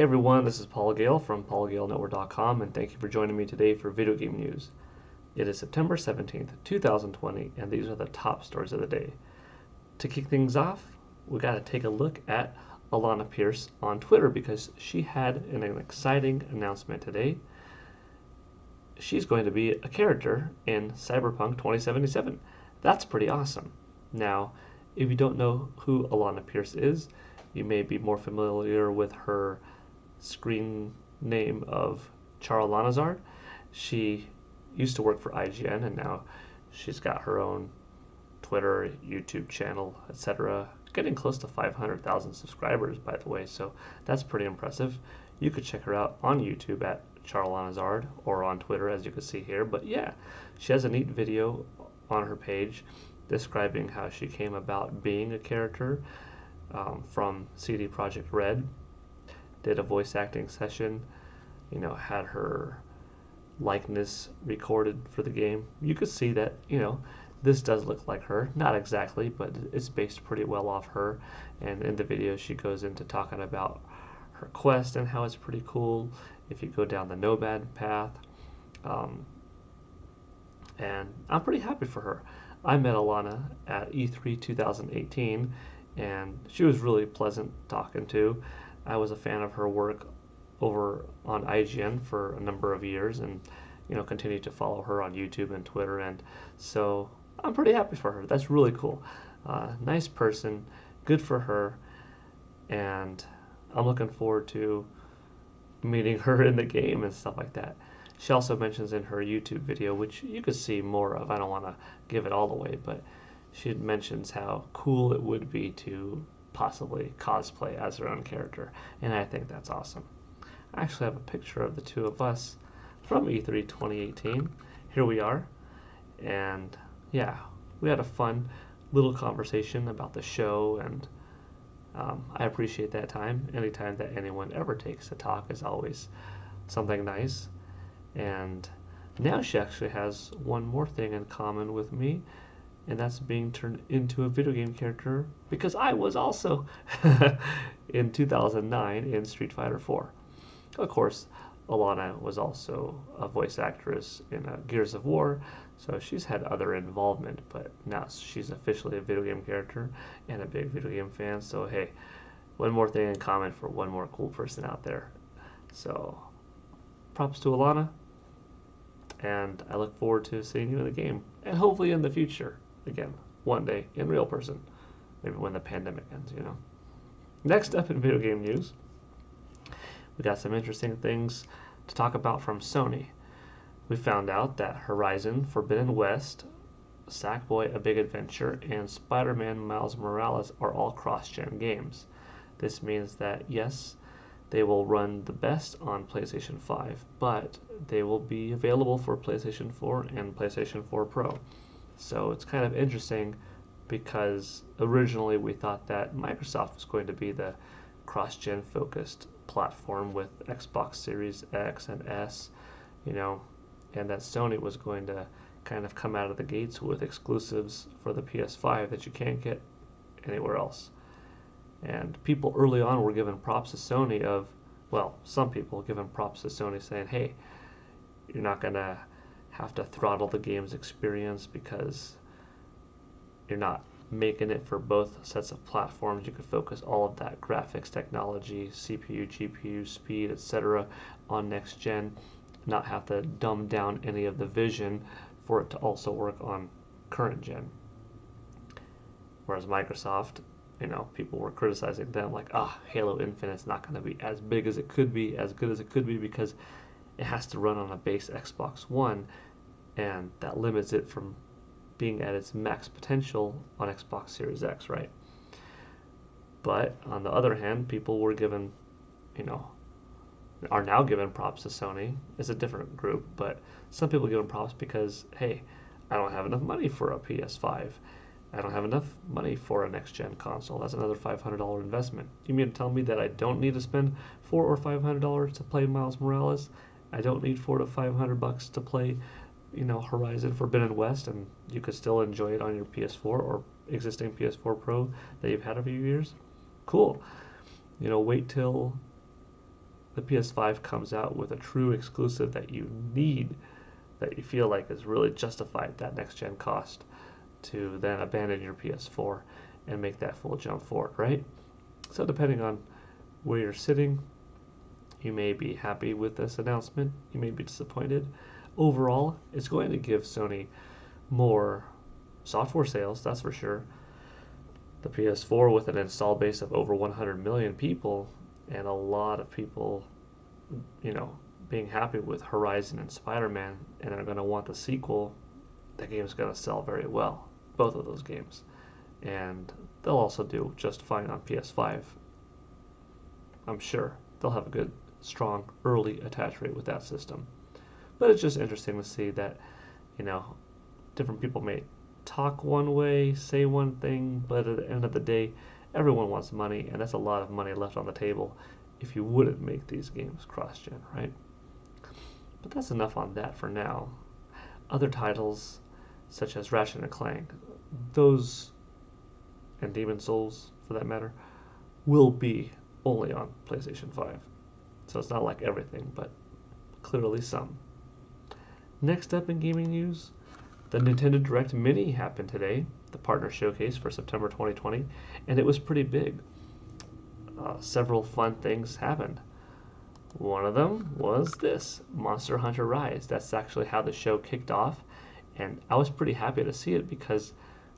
everyone, this is Gale from paulgalenetwork.com, and thank you for joining me today for video game news. It is September 17th, 2020, and these are the top stories of the day. To kick things off, we got to take a look at Alanah Pearce on Twitter because she had an exciting announcement today. She's going to be a character in Cyberpunk 2077. That's pretty awesome. Now, if you don't know who Alanah Pearce is, you may be more familiar with her screen name of Charlanazard. She used to work for IGN, and now she's got her own Twitter, YouTube channel, etc. Getting close to 500,000 subscribers, by the way, so that's pretty impressive. You could check her out on YouTube at Charlanazard or on Twitter, as you can see here. But yeah, she has a neat video on her page describing how she came about being a character from CD Projekt Red. Did a voice acting session, had her likeness recorded for the game. You could see that, this does look like her. Not exactly, but it's based pretty well off her. And in the video, she goes into talking about her quest and how it's pretty cool if you go down the Nomad path. And I'm pretty happy for her. I met Alanah at E3 2018, and she was really pleasant talking to. I was a fan of her work over on IGN for a number of years, and continued to follow her on YouTube and Twitter, and so I'm pretty happy for her. That's really cool. Nice person, good for her, and I'm looking forward to meeting her in the game and stuff like that. She also mentions in her YouTube video, which you could see more of, I don't want to give it all away, but she mentions how cool it would be to possibly cosplay as her own character, and I think that's awesome. I actually have a picture of the two of us from E3 2018. Here we are, and yeah, we had a fun little conversation about the show, and I appreciate that time. Anytime that anyone ever takes a talk is always something nice. And now she actually has one more thing in common with me, and that's being turned into a video game character, because I was also in 2009 in Street Fighter 4. Of course, Alanah was also a voice actress in Gears of War, so she's had other involvement, but now she's officially a video game character and a big video game fan, so hey, one more thing in common for one more cool person out there. So, props to Alanah, and I look forward to seeing you in the game, and hopefully in the future, again, one day, in real person, maybe when the pandemic ends, Next up in video game news, we got some interesting things to talk about from Sony. We found out that Horizon Forbidden West, Sackboy: A Big Adventure, and Spider-Man Miles Morales are all cross-gen games. This means that, yes, they will run the best on PlayStation 5, but they will be available for PlayStation 4 and PlayStation 4 Pro. So it's kind of interesting because originally we thought that Microsoft was going to be the cross-gen focused platform with Xbox Series X and S, and that Sony was going to kind of come out of the gates with exclusives for the PS5 that you can't get anywhere else. And people early on were giving props to Sony some people giving props to Sony saying, hey, you're not going to have to throttle the game's experience because you're not making it for both sets of platforms. You could focus all of that graphics technology, CPU, GPU, speed, etc. on next gen, not have to dumb down any of the vision for it to also work on current gen. Whereas Microsoft, people were criticizing them like, Halo Infinite's not going to be as big as it could be, as good as it could be, because it has to run on a base Xbox One, and that limits it from being at its max potential on Xbox Series X, right? But on the other hand, people were given, are now given props to Sony. It's a different group, but some people give them props because, hey, I don't have enough money for a PS5. I don't have enough money for a next-gen console. That's another $500 investment. You mean to tell me that I don't need to spend $400 or $500 to play Miles Morales? I don't need $400 to $500 to play Horizon Forbidden West, and you could still enjoy it on your PS4 or existing PS4 Pro that you've had a few years? Cool. Wait till the PS5 comes out with a true exclusive that you need, that you feel like is really justified that next gen cost, to then abandon your PS4 and make that full jump forward, right? So depending on where you're sitting, you may be happy with this announcement, you may be disappointed. Overall, it's going to give Sony more software sales, that's for sure. The PS4, with an install base of over 100 million people, and a lot of people, being happy with Horizon and Spider-Man, and are going to want the sequel, the game's going to sell very well, both of those games. And they'll also do just fine on PS5. I'm sure they'll have a good, strong, early attach rate with that system. But it's just interesting to see that, different people may talk one way, say one thing, but at the end of the day, everyone wants money, and that's a lot of money left on the table if you wouldn't make these games cross-gen, right? But that's enough on that for now. Other titles, such as Ratchet and Clank, those, and Demon Souls, for that matter, will be only on PlayStation 5. So it's not like everything, but clearly some. Next up in gaming news, the Nintendo Direct Mini happened today, the partner showcase for September 2020, and it was pretty big. Several fun things happened. One of them was this, Monster Hunter Rise. That's actually how the show kicked off, and I was pretty happy to see it because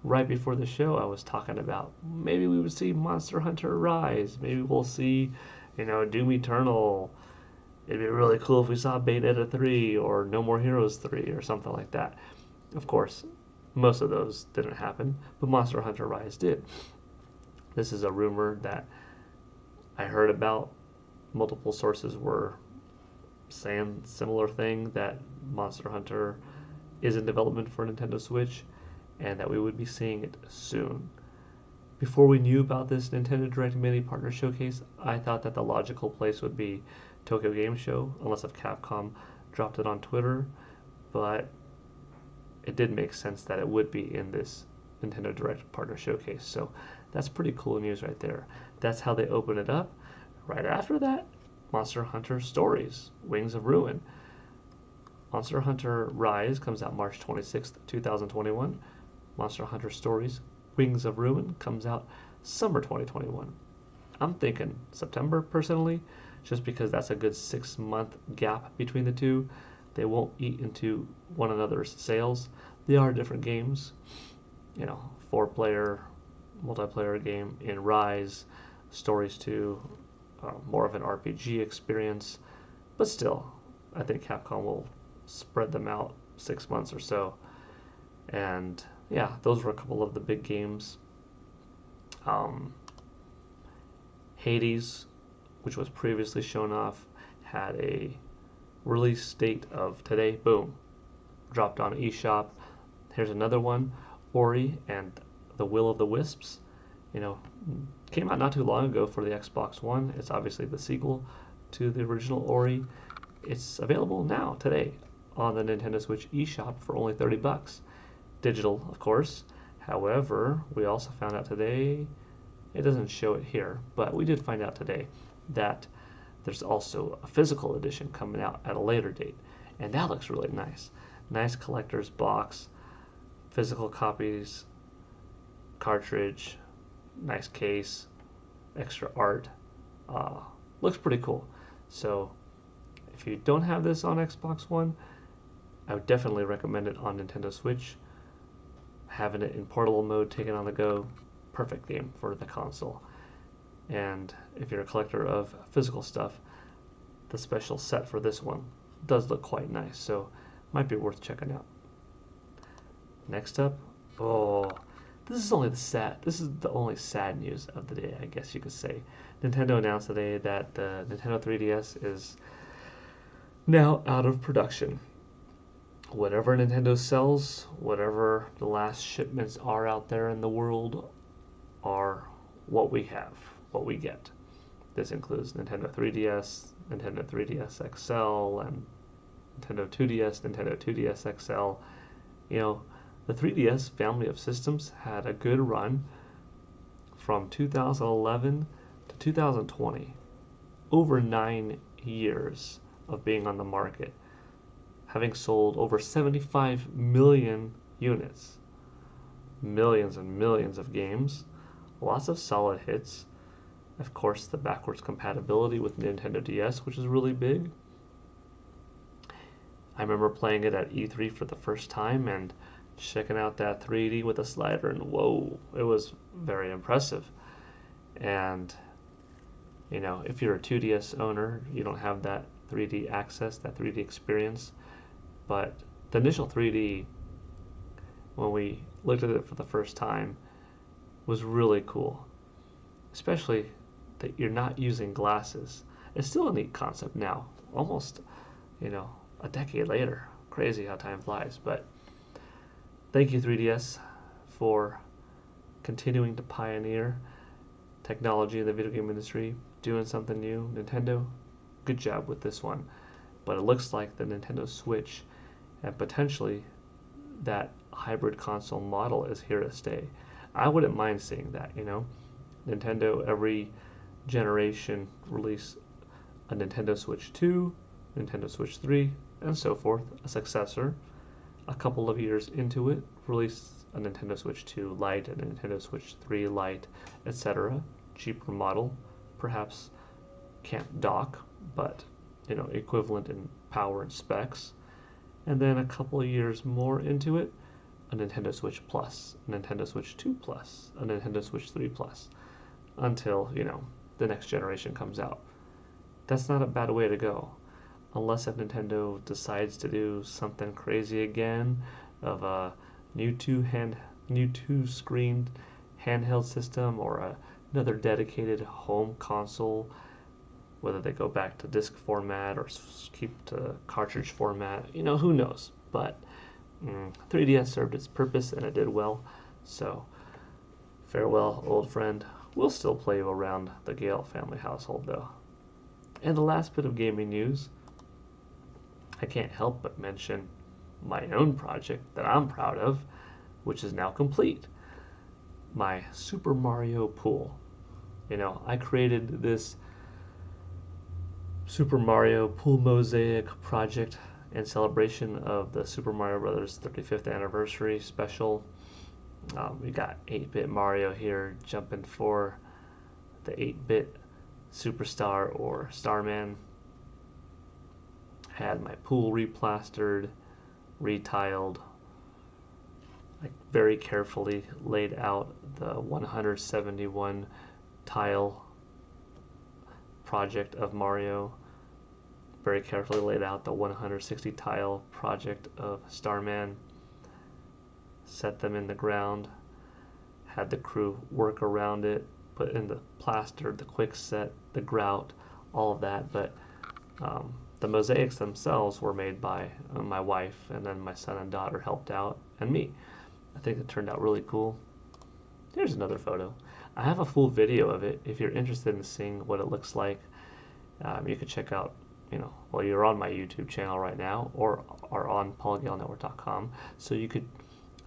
right before the show I was talking about maybe we would see Monster Hunter Rise, maybe we'll see, Doom Eternal. It'd be really cool if we saw Bayonetta 3 or No More Heroes 3 or something like that. Of course, most of those didn't happen, but Monster Hunter Rise did. This is a rumor that I heard about. Multiple sources were saying similar thing, that Monster Hunter is in development for Nintendo Switch and that we would be seeing it soon. Before we knew about this Nintendo Direct Mini Partner Showcase, I thought that the logical place would be Tokyo Game Show, unless if Capcom dropped it on Twitter, but it did make sense that it would be in this Nintendo Direct Partner Showcase. So that's pretty cool news right there. That's how they open it up. Right after that, Monster Hunter Stories, Wings of Ruin. Monster Hunter Rise comes out March 26th, 2021. Monster Hunter Stories, Wings of Ruin comes out summer 2021. I'm thinking September personally, just because that's a good 6-month gap between the two. They won't eat into one another's sales. They are different games. 4-player multiplayer game in Rise, Stories 2, more of an RPG experience. But still, I think Capcom will spread them out 6 months or so. And yeah, those were a couple of the big games. Hades, which was previously shown off, had a release date of today. Boom, dropped on eShop. Here's another one, Ori and the Will of the Wisps. Came out not too long ago for the Xbox One. It's obviously the sequel to the original Ori. It's available now today on the Nintendo Switch eShop for only $30. Digital, of course. However, we also found out today, it doesn't show it here, but we did find out today that there's also a physical edition coming out at a later date, and that looks really nice. Nice collector's box, physical copies, cartridge, nice case, extra art. Looks pretty cool. So if you don't have this on Xbox One, I would definitely recommend it on Nintendo Switch. Having it in portable mode, taken on the go, perfect game for the console. And if you're a collector of physical stuff, the special set for this one does look quite nice, so might be worth checking out. Next up, this is the only sad news of the day, I guess you could say. Nintendo announced today that the Nintendo 3DS is now out of production. Whatever Nintendo sells, whatever the last shipments are out there in the world, are what we have, what we get. This includes Nintendo 3DS, Nintendo 3DS XL, and Nintendo 2DS, Nintendo 2DS XL. The 3DS family of systems had a good run from 2011 to 2020. Over 9 years of being on the market, having sold over 75 million units, millions and millions of games, lots of solid hits. Of course, the backwards compatibility with Nintendo DS, which is really big. I remember playing it at E3 for the first time and checking out that 3D with a slider, and whoa, it was very impressive. And if you're a 2DS owner, you don't have that 3D access, that 3D experience. But the initial 3D, when we looked at it for the first time, was really cool. Especially that you're not using glasses. It's still a neat concept now, almost, a decade later. Crazy how time flies. But thank you, 3DS, for continuing to pioneer technology in the video game industry, doing something new. Nintendo, good job with this one. But it looks like the Nintendo Switch and potentially that hybrid console model is here to stay. I wouldn't mind seeing that, Nintendo every generation release a Nintendo Switch 2, Nintendo Switch 3, and so forth, a successor. A couple of years into it, release a Nintendo Switch 2 Lite, a Nintendo Switch 3 Lite, etc. Cheaper model, perhaps can't dock, but equivalent in power and specs. And then a couple of years more into it, a Nintendo Switch Plus, a Nintendo Switch 2 Plus, a Nintendo Switch 3 Plus, until, the next generation comes out. That's not a bad way to go. Unless if Nintendo decides to do something crazy again of a new two-screen handheld system or another dedicated home console, whether they go back to disc format or keep to cartridge format, who knows. But 3DS served its purpose and it did well. So farewell, old friend. We'll still play you around the Gale family household, though. And the last bit of gaming news, I can't help but mention my own project that I'm proud of, which is now complete. My Super Mario pool. I created this Super Mario Pool Mosaic project in celebration of the Super Mario Bros. 35th anniversary special. We got 8-bit Mario here jumping for the 8-bit Superstar or Starman. Had my pool replastered, retiled. I very carefully laid out the 171 tile project of Mario. Very carefully laid out the 160 tile project of Starman. Set them in the ground. Had the crew work around it. Put in the plaster, the quick set, the grout, all of that. But the mosaics themselves were made by my wife, and then my son and daughter helped out, and me. I think it turned out really cool. Here's another photo. I have a full video of it. If you're interested in seeing what it looks like, you can check out, you're on my YouTube channel right now, or are on polygale.network.com, so you could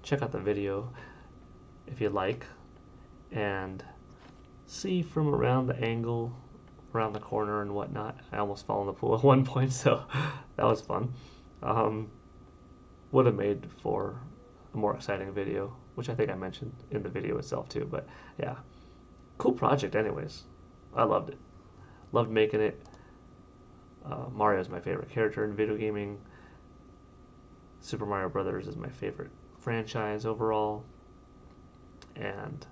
check out the video if you'd like, and see from around the angle, around the corner and whatnot. I almost fell in the pool at one point, so that was fun. Would have made for a more exciting video, which I think I mentioned in the video itself too. But yeah, cool project anyways. I loved it. Loved making it. Mario is my favorite character in video gaming. Super Mario Brothers is my favorite franchise overall. And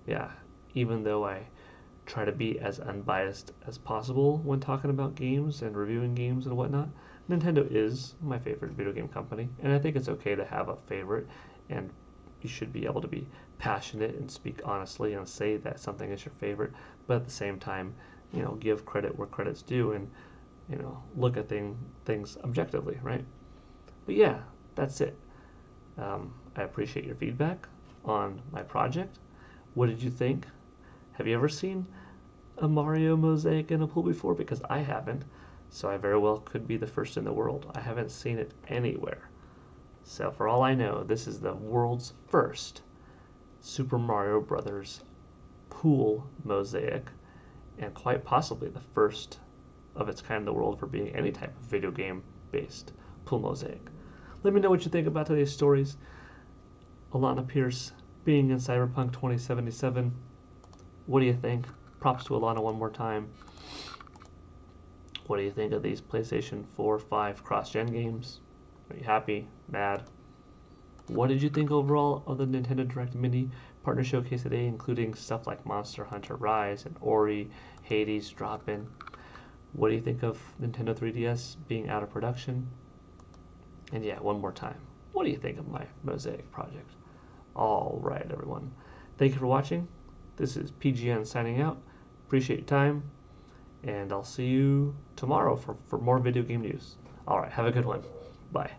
yeah, even though I try to be as unbiased as possible when talking about games and reviewing games and whatnot, Nintendo is my favorite video game company, and I think it's okay to have a favorite, and you should be able to be passionate and speak honestly and say that something is your favorite, but at the same time, give credit where credit's due, and look at things objectively, right? But yeah, that's it. I appreciate your feedback on my project. What did you think? Have you ever seen a Mario mosaic in a pool before? Because I haven't, so I very well could be the first in the world. I haven't seen it anywhere. So for all I know, this is the world's first Super Mario Brothers pool mosaic, and quite possibly the first of its kind in the world for being any type of video game based pool mosaic. Let me know what you think about today's stories. Alanah Pearce being in Cyberpunk 2077. What do you think? Props to Alanah one more time. What do you think of these PlayStation 4, 5 cross-gen games? Are you happy? Mad? What did you think overall of the Nintendo Direct Mini Partner Showcase today, including stuff like Monster Hunter Rise and Ori, Hades drop-in? What do you think of Nintendo 3DS being out of production? And yeah, one more time, what do you think of my Mosaic project? All right, everyone. Thank you for watching. This is PGN signing out. Appreciate your time. And I'll see you tomorrow for more video game news. All right, have a good one. Bye.